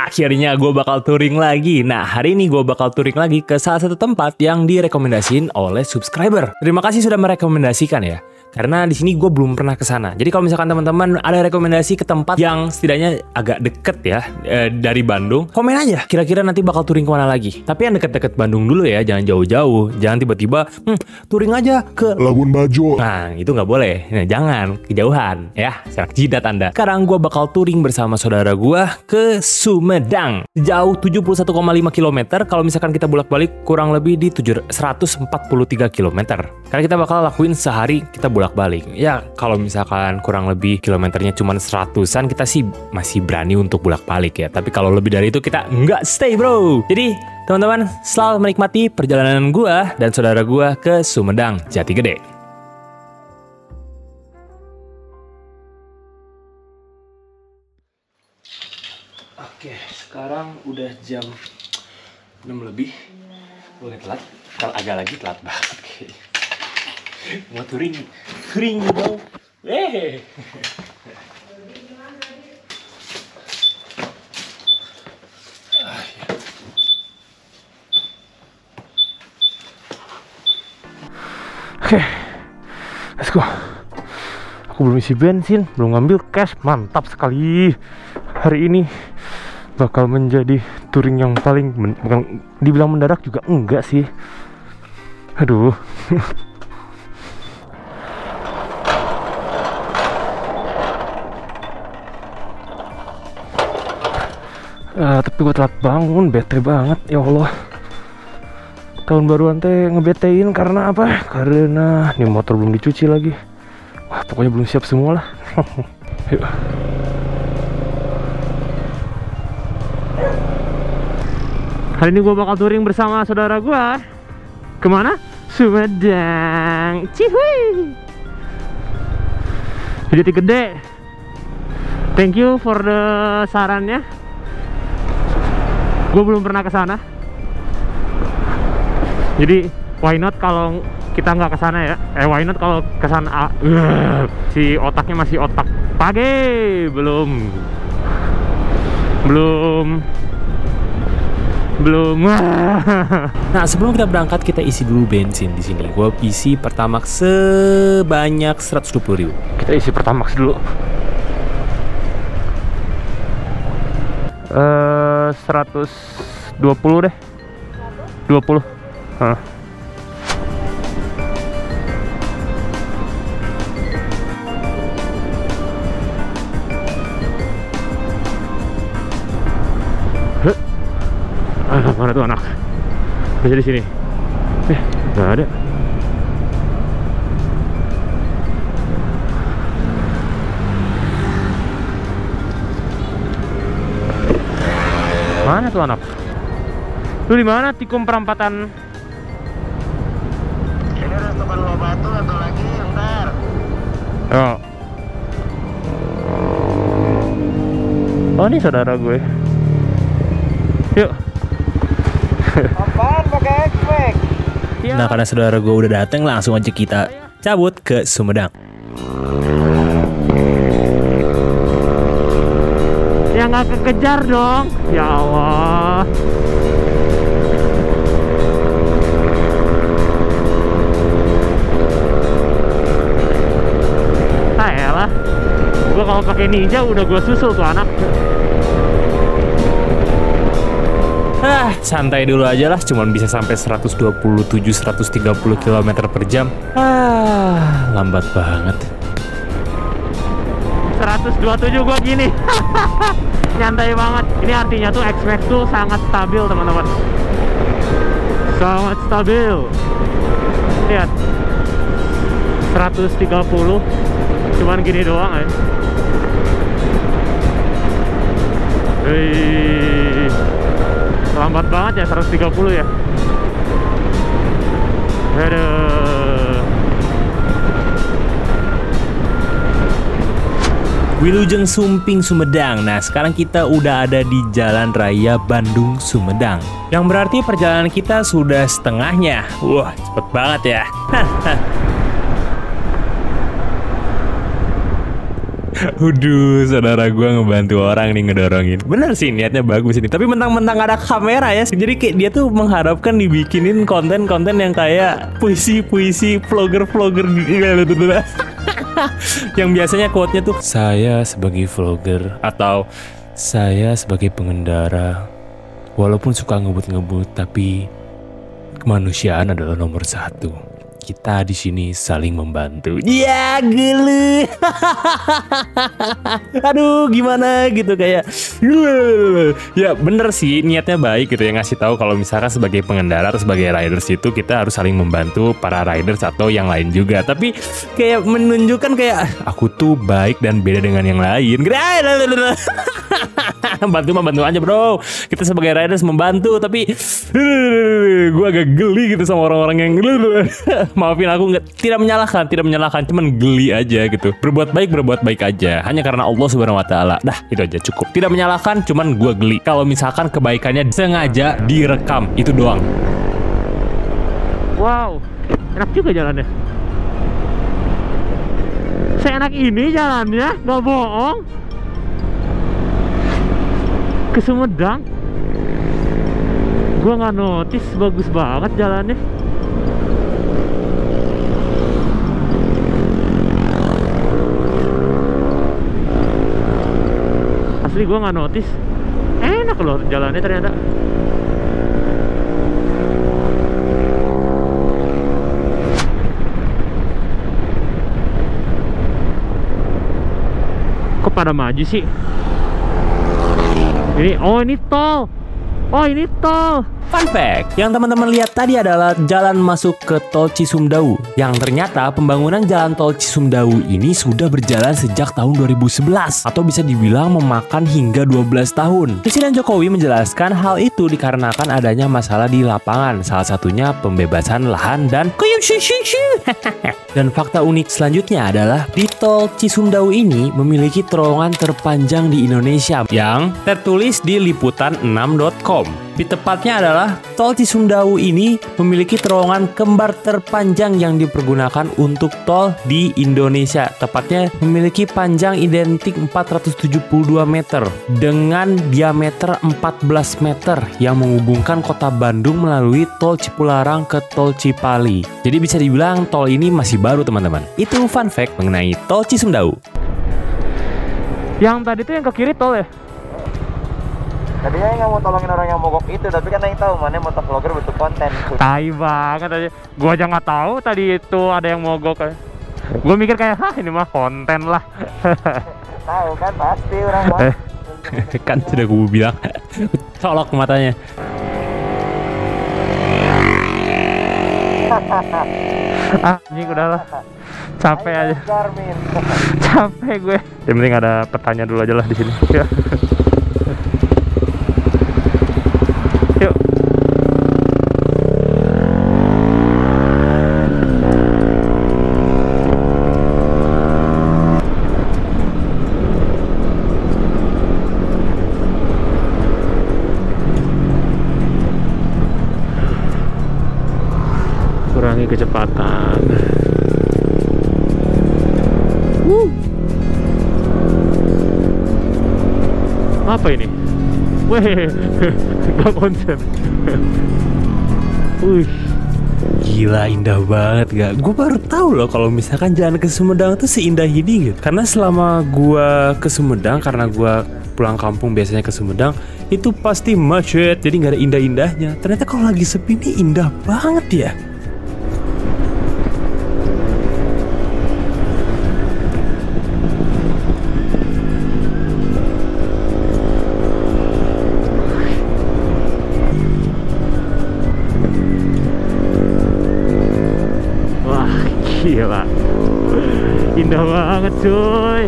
akhirnya gue bakal touring lagi. Nah, hari ini gue bakal touring lagi ke salah satu tempat yang direkomendasiin oleh subscriber. Terima kasih sudah merekomendasikan ya. Karena di sini gue belum pernah ke sana. Jadi kalau misalkan teman-teman ada rekomendasi ke tempat yang setidaknya agak deket ya dari Bandung, komen aja. Kira-kira nanti bakal touring kemana lagi. Tapi yang deket-deket Bandung dulu ya, jangan jauh-jauh. Jangan tiba-tiba touring aja ke Labuan Bajo. Nah, itu nggak boleh. Nah, jangan kejauhan ya. Serak jidat Anda. Sekarang gue bakal touring bersama saudara gue ke Sumedang. Jauh 71,5 km. Kalau misalkan kita bolak-balik kurang lebih di 143 km. Karena kita bakal lakuin sehari kita bolak-balik. Ya, kalau misalkan kurang lebih kilometernya cuma 100-an, kita sih masih berani untuk bolak-balik ya. Tapi kalau lebih dari itu kita nggak stay, bro. Jadi, teman-teman, selamat menikmati perjalanan gua dan saudara gua ke Sumedang, Jati Gede. Oke, sekarang udah jam 6 lebih. Gue telat, kalau agak lagi telat banget kayaknya. Mau touring dong. Oke, let's go. Aku belum isi bensin, belum ngambil cash. Mantap sekali. Hari ini bakal menjadi touring yang paling bukan dibilang mendadak juga enggak sih. Aduh. Tapi gue telat bangun, bete banget ya Allah. Tahun baruan teh ngebetein karena apa? Karena nih motor belum dicuci lagi. Wah, pokoknya belum siap semua lah. Yuk. Hari ini gue bakal touring bersama saudara gue. Kemana? Sumedang. Cihui. Jati Gede. Thank you for the sarannya. Gue belum pernah ke sana. Jadi why not kalau kita nggak ke sana ya? Why not kalau ke sana? Si otaknya masih otak pagi, belum. Nah, sebelum kita berangkat kita isi dulu bensin di sini. Gue isi Pertamax sebanyak 120.000. Kita isi Pertamax dulu. 120 deh. 20. Mana tuh anak? Masih di sini. Nggak ada. Mana tuh anak? Lu di mana? Tikum perampatan. Ini restoran Loh Batu atau lagi ntar. Oh. Oh, ini saudara gue. Yuk. Apaan pakai ekspek? Nah, karena saudara gue udah dateng, langsung aja kita cabut ke Sumedang. Ya nggak kekejar dong. Ya Allah. Elah. Gue kalau pakai Ninja udah gue susul tuh anak. Santai dulu aja lah, cuman bisa sampai 127-130 km per jam. Lambat banget. 127 gua gini. Nyantai banget. Ini artinya tuh X-Max tuh sangat stabil, teman-teman. Sangat stabil. Lihat. 130 cuman gini doang ya. Lambat banget ya 130 ya. Aduh. Wilujeng Sumping, Sumedang. Nah, sekarang kita udah ada di Jalan Raya Bandung Sumedang. Yang berarti perjalanan kita sudah setengahnya. Wah, cepet banget ya. Waduh, saudara gue ngebantu orang nih ngedorongin. Bener sih niatnya bagus ini. Tapi mentang-mentang ada kamera ya. Jadi kayak dia tuh mengharapkan dibikinin konten-konten yang kayak puisi-puisi vlogger-vlogger yang biasanya quote-nya tuh saya sebagai vlogger atau saya sebagai pengendara walaupun suka ngebut-ngebut tapi kemanusiaan adalah nomor satu. Kita di sini saling membantu. Ya gelu. Aduh gimana gitu kayak. Ya bener sih niatnya baik gitu ya ngasih tahu kalau misalkan sebagai pengendara atau sebagai riders itu kita harus saling membantu para riders atau yang lain juga. Tapi kayak menunjukkan kayak aku tuh baik dan beda dengan yang lain. Bantu aja bro. Kita sebagai riders membantu tapi gue agak geli gitu sama orang-orang yang maafin aku tidak menyalahkan cuman geli aja gitu. Berbuat baik aja hanya karena Allah Subhanahu wa taala. Dah itu aja cukup. Tidak menyalahkan cuman gue geli kalau misalkan kebaikannya sengaja direkam itu doang. Wow, enak juga jalannya. Seenak ini jalannya, nggak bohong. Ke Sumedang gua nggak notice, bagus banget jalannya. Asli gua nggak notice, enak loh jalannya ternyata. Kok pada maju sih? Ini tol. Oh ini tol. Fun fact, yang teman-teman lihat tadi adalah jalan masuk ke tol Cisumdawu. Yang ternyata pembangunan jalan tol Cisumdawu ini sudah berjalan sejak tahun 2011 atau bisa dibilang memakan hingga 12 tahun. Presiden Jokowi menjelaskan hal itu dikarenakan adanya masalah di lapangan, salah satunya pembebasan lahan dan dan fakta unik selanjutnya adalah di tol Cisumdawu ini memiliki terowongan terpanjang di Indonesia yang tertulis di liputan6.com. Lebih tepatnya adalah tol Cisumdawu ini memiliki terowongan kembar terpanjang yang dipergunakan untuk tol di Indonesia. Tepatnya memiliki panjang identik 472 meter dengan diameter 14 meter yang menghubungkan kota Bandung melalui tol Cipularang ke tol Cipali. Jadi bisa dibilang tol ini masih baru teman-teman. Itu fun fact mengenai tol Cisumdawu. Yang tadi tuh yang ke kiri tol ya? Tadinya nggak mau tolongin orang yang mogok itu, tapi kan yang tahu mana motovlogger butuh konten. Tai banget aja. Gua aja nggak tahu tadi itu ada yang mogok. Gua mikir kayak, ini mah konten lah. Tahu kan pasti orang mah. Kan sudah gue bilang, colok matanya. Ini udahlah. Capek aja. Capek gue. Yang penting ada petanya dulu aja lah di sini. Ya. Yuk. Kurangi kecepatan. Apa ini? Weh, gak konsen. Gila indah banget gak? Gue baru tahu loh kalau misalkan jalan ke Sumedang tuh seindah ini gitu. Karena selama gue ke Sumedang, karena gue pulang kampung biasanya ke Sumedang, itu pasti macet, jadi nggak ada indah-indahnya. Ternyata kalau lagi sepi ini indah banget ya. Gila, indah banget cuy.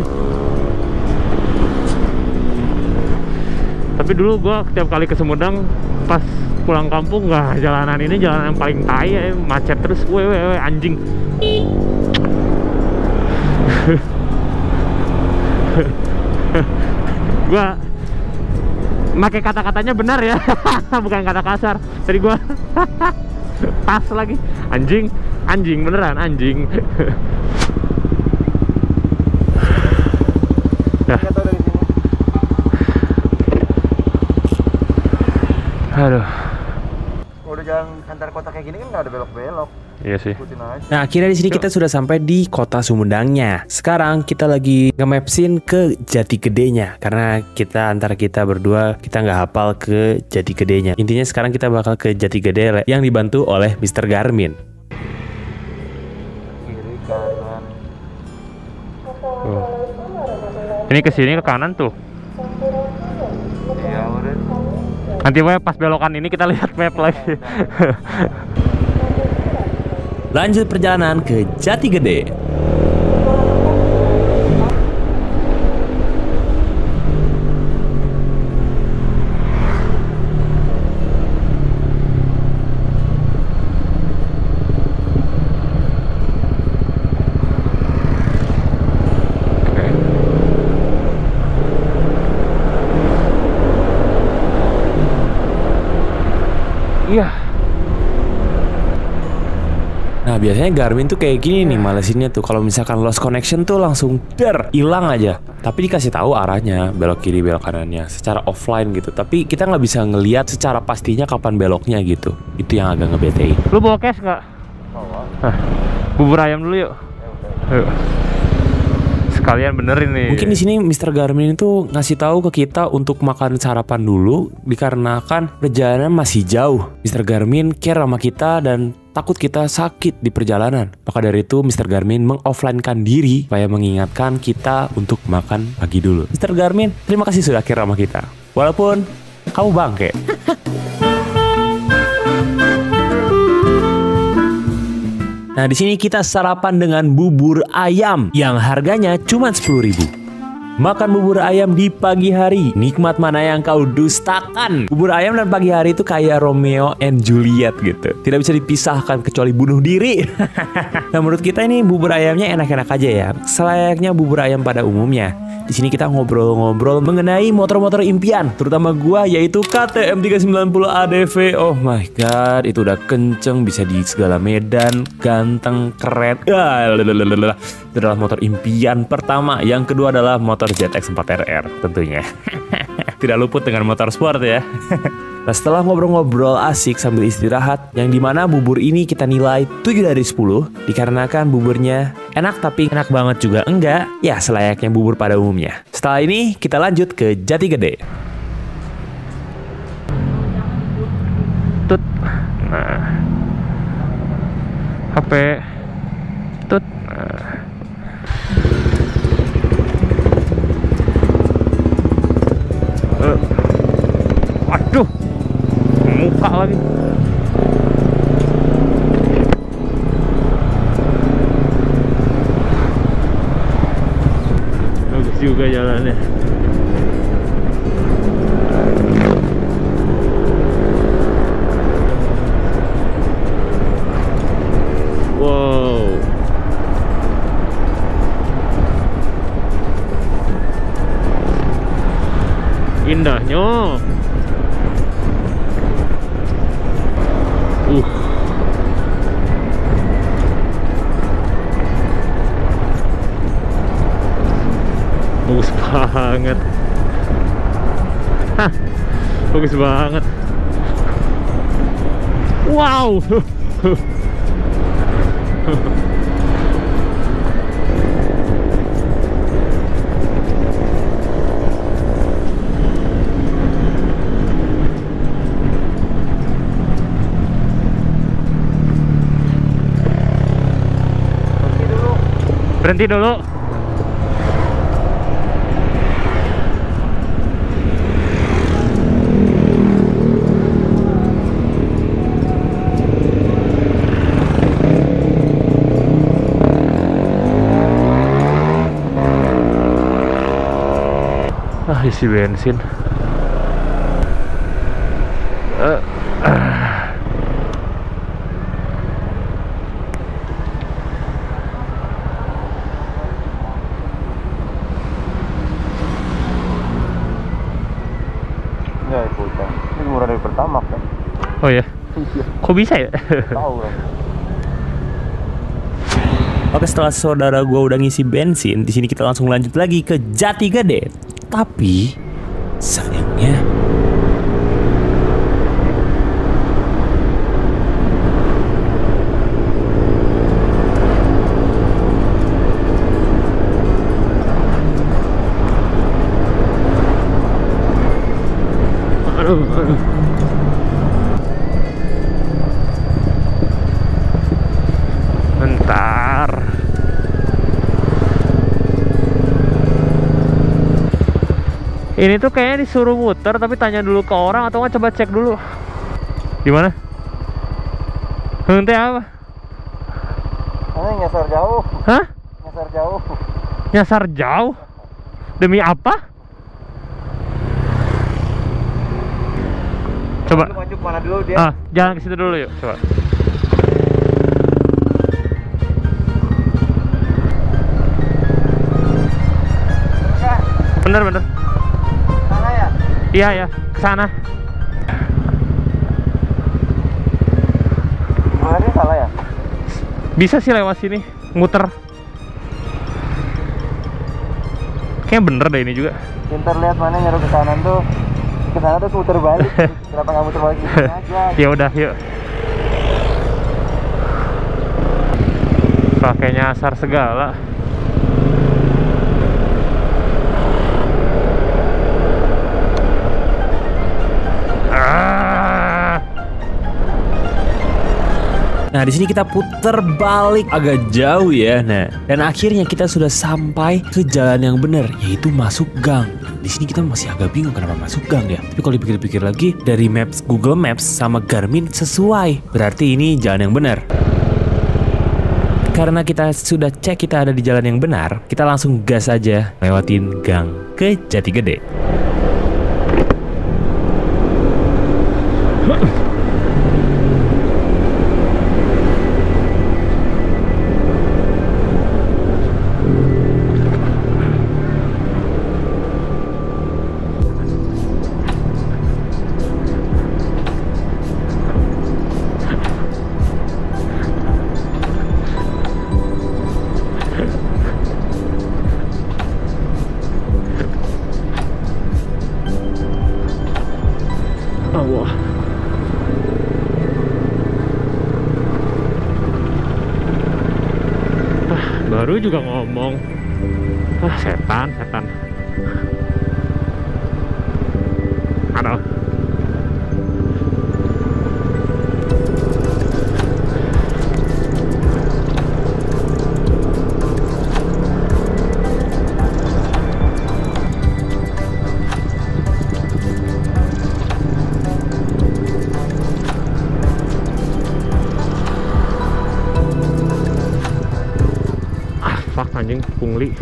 Tapi dulu gua setiap kali ke Sumedang pas pulang kampung, nggak, jalanan ini jalanan yang paling tai ya, macet terus, wewe anjing. Gua pakai kata-katanya benar ya, bukan kata kasar. Tadi gua pas lagi, anjing, beneran anjing. Aduh. Udah jalan antar kota kayak gini kan nggak ada belok-belok. Iya sih. Ikutin aja. Nah, akhirnya di sini kita sudah sampai di kota Sumedangnya. Sekarang kita lagi nge-mapsin ke Jatigedenya karena antara kita berdua kita nggak hafal ke Jatigedenya. Intinya sekarang kita bakal ke Jatigede yang dibantu oleh Mr. Garmin. Kiri kanan. Ini ke sini ke kanan tuh. Iya udah. Nanti pas belokan ini kita lihat map lagi. Lanjut perjalanan ke Jatigede. Iya. Nah, biasanya Garmin tuh kayak gini nih malesinnya tuh. Kalau misalkan lost connection tuh langsung hilang aja. Tapi dikasih tahu arahnya, belok kiri, belok kanannya secara offline gitu. Tapi kita nggak bisa ngelihat secara pastinya kapan beloknya gitu. Itu yang agak ngebetein. Lu bawa cash nggak? Bawa. Bubur ayam dulu yuk. Yuk. Sekalian benerin nih. Mungkin di sini Mr. Garmin itu ngasih tahu ke kita untuk makan sarapan dulu dikarenakan perjalanan masih jauh. Mr. Garmin care sama kita dan takut kita sakit di perjalanan. Maka dari itu Mr. Garmin mengoffline-kan diri supaya mengingatkan kita untuk makan pagi dulu. Mr. Garmin, terima kasih sudah care sama kita. Walaupun kamu bangke. Nah, di sini kita sarapan dengan bubur ayam yang harganya cuma 10.000. Makan bubur ayam di pagi hari, nikmat mana yang kau dustakan. Bubur ayam dan pagi hari itu kayak Romeo and Juliet gitu. Tidak bisa dipisahkan kecuali bunuh diri. Nah, menurut kita ini bubur ayamnya enak-enak aja ya. Selayaknya bubur ayam pada umumnya. Di sini kita ngobrol-ngobrol mengenai motor-motor impian, terutama gua yaitu KTM 390 ADV. Oh my god, itu udah kenceng, bisa di segala medan, ganteng, keren. Itu adalah motor impian pertama. Yang kedua adalah motor ZX4RR tentunya. Tidak luput dengan motor sport ya. Nah, setelah ngobrol-ngobrol asik sambil istirahat, yang dimana bubur ini kita nilai 7 dari 10 dikarenakan buburnya enak tapi enak banget juga enggak, ya selayaknya bubur pada umumnya. Setelah ini kita lanjut ke Jatigede. Tut. Nah. HP. Tut. Nah. Waduh, muka lagi. Bagus juga jalannya. Wow. Indahnya. Bagus banget. Hah, bagus banget. Wow. Berhenti dulu. Isi bensin. Ya, ikutan. Ini murah dari Pertamax kan? Oh ya? Kok bisa ya? Tahu kan? Oke, setelah saudara gua udah ngisi bensin, di sini kita langsung lanjut lagi ke Jatigede. Tapi sayangnya Aduh. Bentar. Ini tuh kayaknya disuruh muter, tapi tanya dulu ke orang atau nggak, coba cek dulu. Gimana? Hente apa? Nyasar jauh. Hah? Nyasar jauh. Nyasar jauh? Demi apa? Coba. Lu maju mana dulu dia? Jalan ke situ dulu yuk, coba. Bener. Sana ya? Iya ya, ke sana. Ini salah ya? Bisa sih lewat sini, muter. Kayaknya bener deh ini juga. Pintar lihat mana nyuruh ke kanan tuh. Ke sana tuh muter balik. Kenapa nggak muter balik gini aja? Ya udah, yuk. Pakai nyasar segala. Nah, di sini kita putar balik agak jauh ya. Nah, dan akhirnya kita sudah sampai ke jalan yang benar, yaitu masuk gang. Di sini kita masih agak bingung kenapa masuk gang ya. Tapi kalau dipikir-pikir lagi, dari Maps, Google Maps sama Garmin sesuai. Berarti ini jalan yang benar. Karena kita sudah cek kita ada di jalan yang benar, kita langsung gas aja lewatin gang ke Jati Gede. Allah. Baru juga ngomong. Setan. Aduh. Anjing pungli.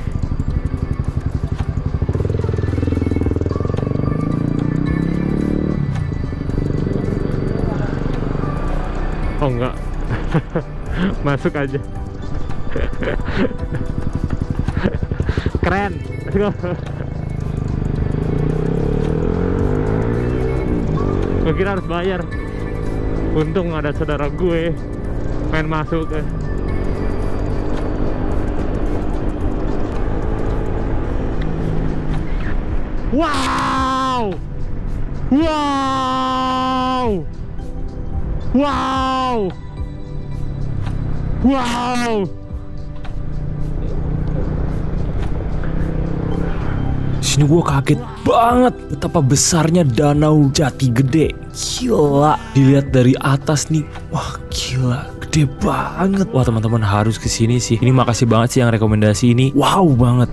Oh enggak. Masuk aja. Keren. Let's go. Gue kira harus bayar. Untung ada saudara gue main masuk. Wow! Wow! Wow! Wow! Sini gua kaget banget betapa besarnya danau Jati Gede. Gila, dilihat dari atas nih. Wah, gila, gede banget. Wah, teman-teman harus kesini sih. Ini makasih banget sih yang rekomendasi ini. Wow banget.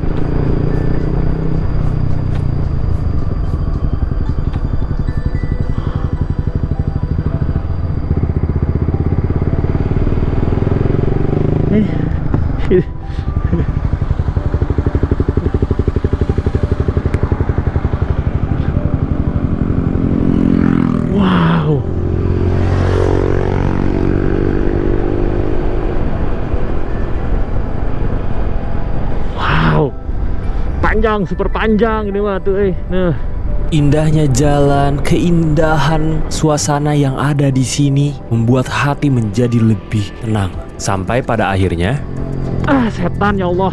Wow. Wow. Panjang, super panjang ini mah tuh, Nah. Indahnya jalan, keindahan suasana yang ada di sini membuat hati menjadi lebih tenang. Sampai pada akhirnya, setan ya Allah.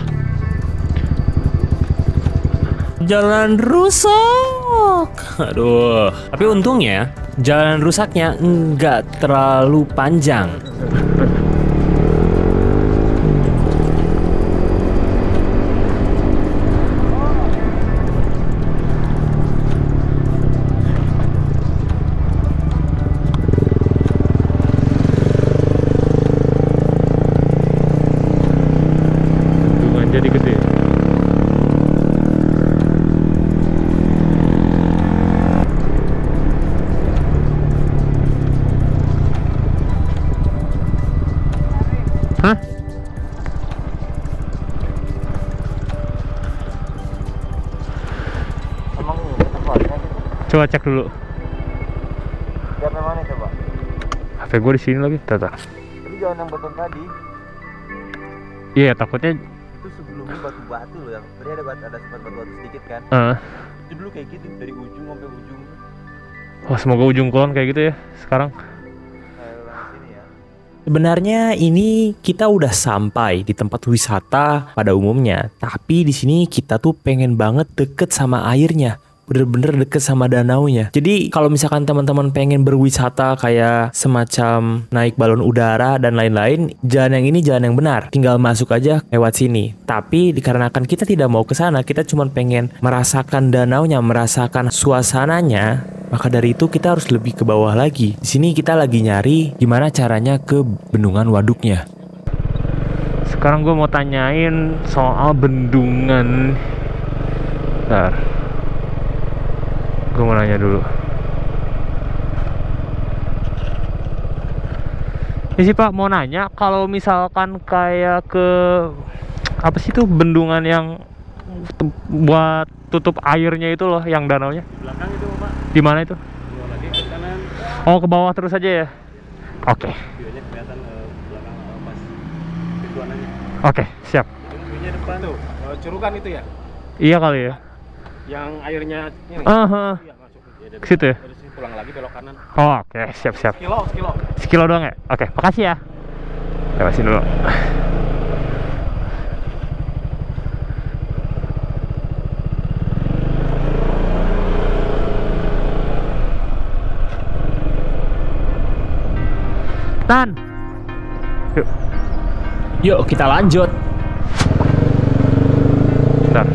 Jalan rusak. Aduh. Tapi untungnya jalan rusaknya nggak terlalu panjang. Coba cek dulu. Lihat yang mana coba? HP gue di sini lagi, tata. Tapi jangan yang beton tadi. Iya, takutnya. Itu sebelumnya batu-batu loh yang tadi ada sempat batu-batu sedikit kan. Itu dulu kayak gitu dari ujung sampai ujung. Oh, semoga ujung kulon kayak gitu ya sekarang. Sini ya. Sebenarnya ini kita udah sampai di tempat wisata pada umumnya, tapi di sini kita tuh pengen banget deket sama airnya. Bener-bener deket sama danaunya. Jadi kalau misalkan teman-teman pengen berwisata kayak semacam naik balon udara dan lain-lain, jalan yang ini jalan yang benar. Tinggal masuk aja lewat sini. Tapi dikarenakan kita tidak mau ke sana, kita cuma pengen merasakan danaunya, merasakan suasananya, maka dari itu kita harus lebih ke bawah lagi. Di sini kita lagi nyari gimana caranya ke bendungan waduknya. Sekarang gue mau tanyain soal bendungan. Bentar. Gue mau nanya dulu. Ini sih Pak, mau nanya kalau misalkan kayak ke apa sih tuh bendungan yang buat tutup airnya itu loh, yang danaunya. Di belakang itu Pak. Di mana itu? Keluar lagi ke kanan. Oh, ke bawah terus aja ya. Oke. Videonya kelihatan belakang pas pintuannya. Oke, siap. Itu videonya depan tuh. Curukan itu ya? Iya kali ya. Yang airnya ini. Aha. Iya, masuk ya, Ke situ ya? Dari sini pulang lagi belok kanan. Oh, oke, siap-siap. Sekilo. Sekilo doang ya? Oke, makasih ya. Lewatin dulu. Tan. Yuk. Yuk, kita lanjut. Bentar.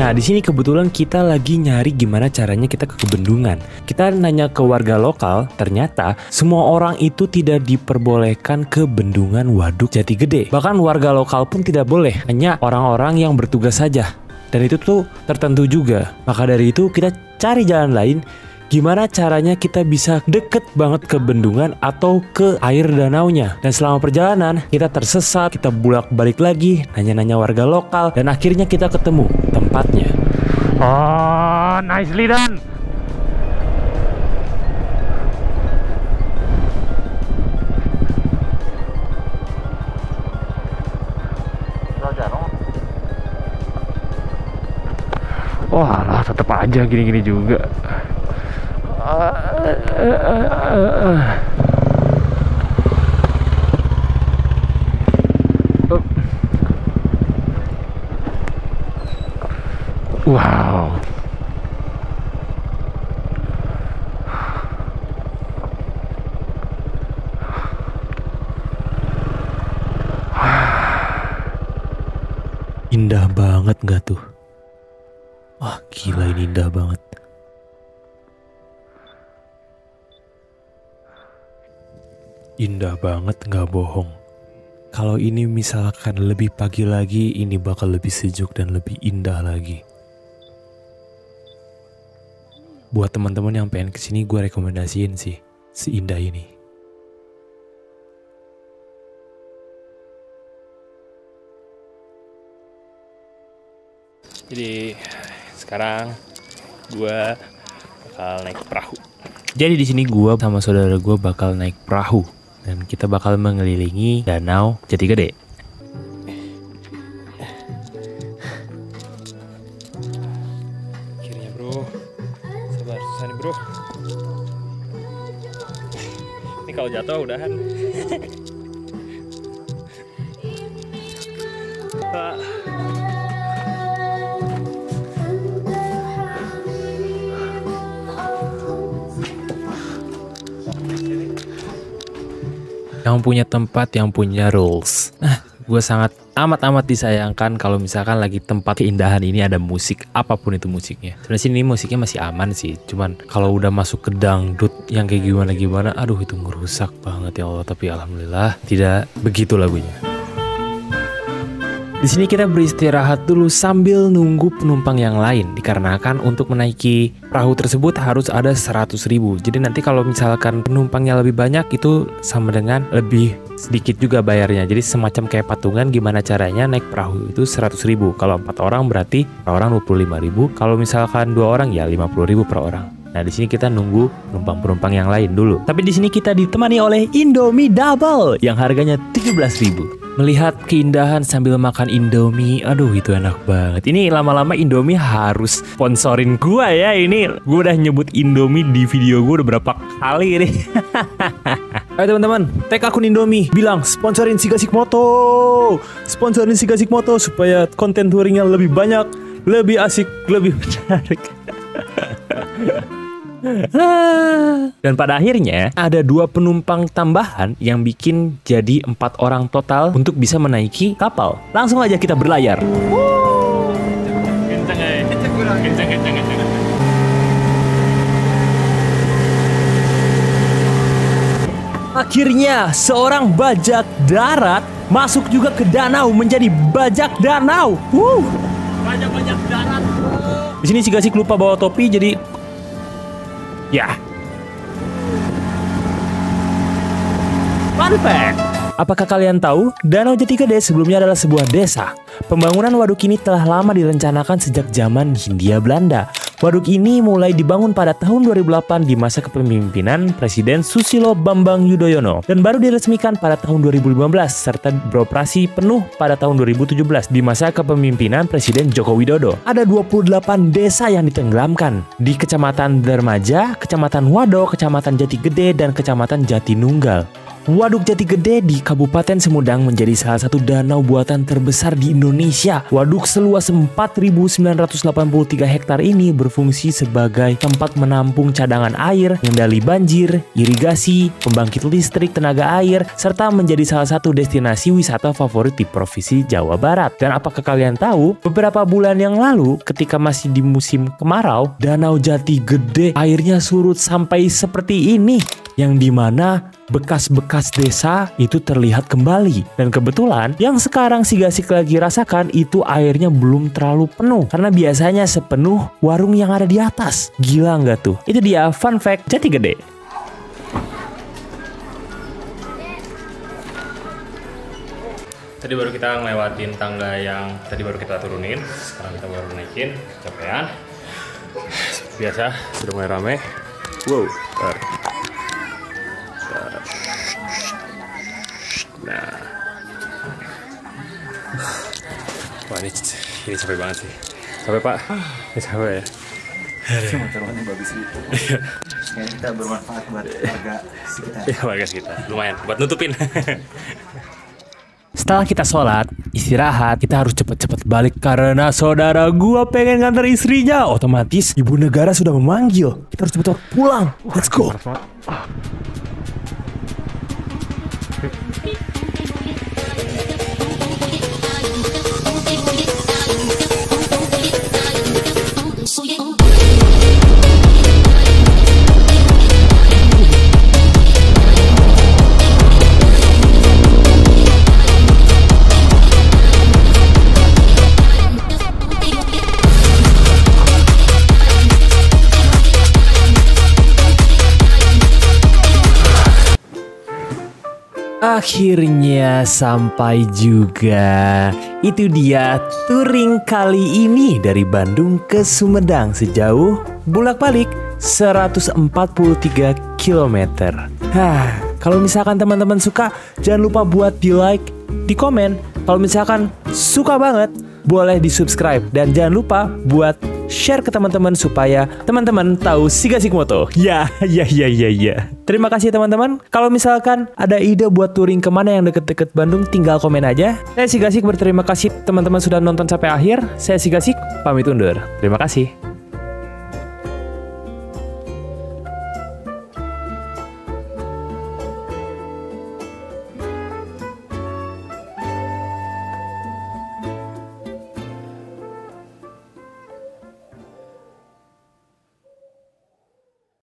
Nah, di sini kebetulan kita lagi nyari gimana caranya kita ke bendungan. Kita nanya ke warga lokal, ternyata semua orang itu tidak diperbolehkan ke bendungan Waduk Jati Gede. Bahkan warga lokal pun tidak boleh, hanya orang-orang yang bertugas saja. Dan itu tuh tertentu juga. Maka dari itu kita cari jalan lain. Gimana caranya kita bisa deket banget ke bendungan atau ke air danaunya. Dan selama perjalanan kita tersesat, kita bolak-balik lagi, nanya-nanya warga lokal, dan akhirnya kita ketemu tempatnya. Oh, nicely done. Wah, tetep aja gini-gini juga. Wow. Indah banget nggak tuh? Wah, gila, ini indah banget. Indah banget, nggak bohong. Kalau ini misalkan lebih pagi lagi, ini bakal lebih sejuk dan lebih indah lagi. Buat teman-teman yang pengen kesini, gue rekomendasiin sih, seindah ini. Jadi sekarang gue bakal naik perahu. Jadi di sini gue sama saudara gue bakal naik perahu dan kita bakal mengelilingi danau Jati Gede. Akhirnya bro, sabar, susah nih bro. Ini kalau jatuh udahan. Yang punya tempat, yang punya rules. Nah, gue sangat amat disayangkan kalau misalkan lagi tempat keindahan ini ada musik, apapun itu musiknya. Sebenarnya sini musiknya masih aman sih, cuman kalau udah masuk ke dangdut yang kayak gimana, aduh itu ngerusak banget ya Allah. Tapi alhamdulillah tidak begitu lagunya. Di sini kita beristirahat dulu sambil nunggu penumpang yang lain, dikarenakan untuk menaiki perahu tersebut harus ada 100.000. Jadi nanti kalau misalkan penumpangnya lebih banyak itu sama dengan lebih sedikit juga bayarnya. Jadi semacam kayak patungan gimana caranya naik perahu itu 100.000. Kalau 4 orang berarti per orang 25.000. Kalau misalkan 2 orang ya 50.000 per orang. Nah, di sini kita nunggu penumpang-penumpang yang lain dulu. Tapi di sini kita ditemani oleh Indomie Double yang harganya 17.000. Melihat keindahan sambil makan Indomie, aduh itu enak banget. Ini lama-lama Indomie harus sponsorin gua ya. Ini gua udah nyebut Indomie di video gua udah berapa kali ini. Ayo teman-teman, tag akun Indomie, bilang sponsorin si Gasik Moto. Sponsorin si Gasik Moto supaya konten touringnya lebih banyak, lebih asik, lebih menarik. Dan pada akhirnya ada 2 penumpang tambahan yang bikin jadi 4 orang total untuk bisa menaiki kapal. Langsung aja kita berlayar. Akhirnya seorang bajak darat masuk juga ke danau menjadi bajak danau. Bajak darat. Di sini si Gasik lupa bawa topi jadi ya. Fun fact. Apakah kalian tahu, Danau Jati Gede sebelumnya adalah sebuah desa? Pembangunan waduk ini telah lama direncanakan sejak zaman Hindia Belanda. Waduk ini mulai dibangun pada tahun 2008 di masa kepemimpinan Presiden Susilo Bambang Yudhoyono dan baru diresmikan pada tahun 2015 serta beroperasi penuh pada tahun 2017 di masa kepemimpinan Presiden Joko Widodo. Ada 28 desa yang ditenggelamkan di Kecamatan Dermaja, Kecamatan Wado, Kecamatan Jati Gede, dan Kecamatan Jatinunggal. Waduk Jati Gede di Kabupaten Sumedang menjadi salah satu danau buatan terbesar di Indonesia. Waduk seluas 4.983 hektar ini berfungsi sebagai tempat menampung cadangan air, mengendali banjir, irigasi, pembangkit listrik tenaga air, serta menjadi salah satu destinasi wisata favorit di Provinsi Jawa Barat. Dan apakah kalian tahu, beberapa bulan yang lalu ketika masih di musim kemarau, Danau Jati Gede airnya surut sampai seperti ini, yang dimana bekas-bekas desa itu terlihat kembali. Dan kebetulan yang sekarang si Gasik lagi rasakan itu airnya belum terlalu penuh, karena biasanya sepenuh warung yang ada di atas. Gila nggak tuh? Itu dia fun fact Jati Gede. Tadi baru kita ngelewatin tangga yang tadi baru kita turunin, sekarang kita baru naikin, capean. Biasa sudah mulai rame. Wow. Nah, wah ini capek banget sih. Capek Pak, ini capek ya. Motor-motornya bagus gitu. Kayaknya kita bermanfaat buat warga sekitar. Ya warga sekitar, lumayan buat nutupin. Setelah kita sholat, istirahat, kita harus cepet-cepet balik karena saudara gua pengen nganter istrinya. Otomatis ibu negara sudah memanggil. Kita harus cepet-cepet pulang. Let's go. Akhirnya sampai juga. Itu dia touring kali ini dari Bandung ke Sumedang sejauh bolak-balik 143 km. Kalau misalkan teman-teman suka, jangan lupa buat di like, di komen. Kalau misalkan suka banget, boleh di subscribe. Dan jangan lupa buat share ke teman-teman supaya teman-teman tahu si Gasik Moto. Ya. Terima kasih teman-teman. Kalau misalkan ada ide buat touring kemana yang deket-deket Bandung, tinggal komen aja. Saya si Gasik berterima kasih teman-teman sudah nonton sampai akhir. Saya si Gasik, pamit undur. Terima kasih.